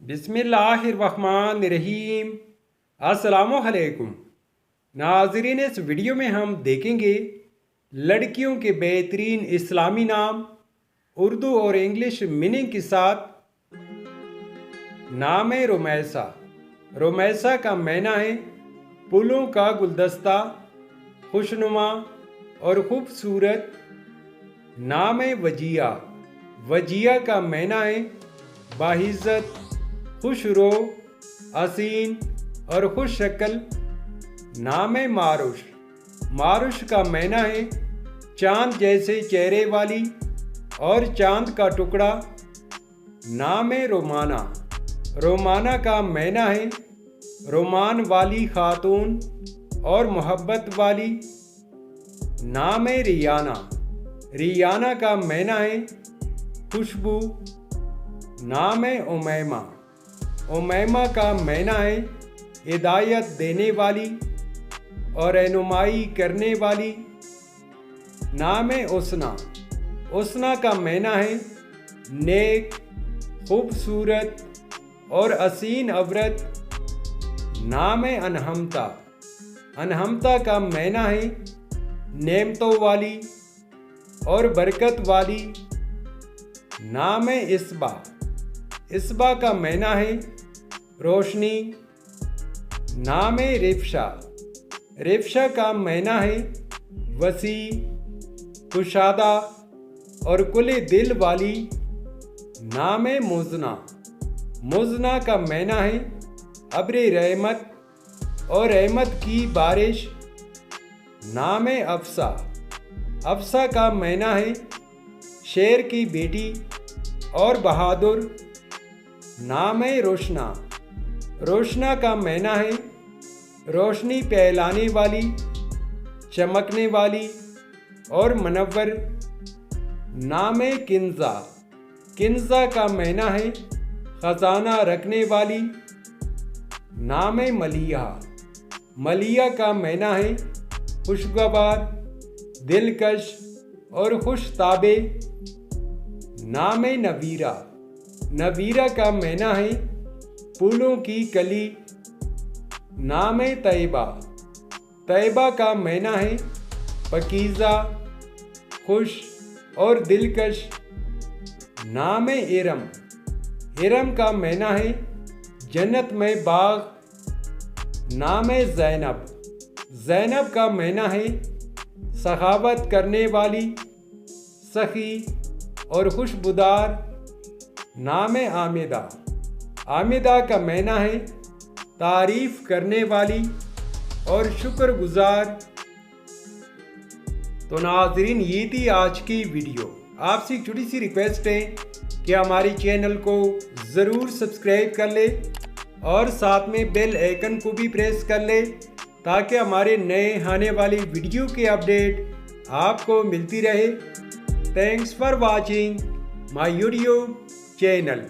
बिस्मिल्लाहिर्रहमानिर्रहीम। अस्सलामुअलैकुम नाज़रीन, इस वीडियो में हम देखेंगे लड़कियों के बेहतरीन इस्लामी नाम उर्दू और इंग्लिश मीनिंग के साथ। नाम है रुमैसा। रुमैसा का मायना है फूलों का गुलदस्ता, खुशनुमा और खूबसूरत। नाम है वजिया। वजिया का मायना है बाहिज्जत, खुश रो, हसीन और खुश शक्ल। नाम है मारुश। मारुश का मायना है चांद जैसे चेहरे वाली और चांद का टुकड़ा। नाम है रोमाना। रोमाना का मायना है रोमान वाली खातून और मोहब्बत वाली। नाम है रियाना। रियाना का मायना है खुशबू। नाम है उमैमा। उमैमा का मायना है हिदायत देने वाली और रहनुमाई करने वाली। नाम है उसना। उसना का मायना है नेक, खूबसूरत और हसीन अवरत। नाम है अनहमता। अनहमता का मायना है नेमतों वाली और बरकत वाली। नाम है इसबा। इसबा का मायना है रोशनी। नाम है रिफ्शा। रिफ्शा का मायना है वसी, कुशादा और कुले दिल वाली। नाम है मुजना। मुजना का मायना है अब्र रहमत और रहमत की बारिश। नाम है अफसा। अफसा का मायना है शेर की बेटी और बहादुर। नाम है रोशना। रोशना का मायना है रोशनी फैलाने वाली, चमकने वाली और मनव्वर। नाम है किंजा। किंजा का मायना है खजाना रखने वाली। नाम है मलिया। मलिया का मायना है खुशगवार, दिलकश और खुश ताबे। नाम है नवीरा। नवीरा का मायना है फूलों की कली। नाम है तैयबा। तैयबा का मायना है पकीज़ा, खुश और दिलकश। नाम है इरम। इरम का मायना है जन्नत में बाग। नाम है ज़ैनब। ज़ैनब का मायना है सखावत करने वाली, सखी और खुशबूदार। नाम है आमिदा। आमिदा का मायना है तारीफ करने वाली और शुक्रगुजार। तो नाज़रीन, ये थी आज की वीडियो। आपसे एक छोटी सी रिक्वेस्ट है कि हमारे चैनल को ज़रूर सब्सक्राइब कर ले और साथ में बेल आइकन को भी प्रेस कर ले ताकि हमारे नए आने वाली वीडियो के अपडेट आपको मिलती रहे। Thanks for watching my YouTube channel.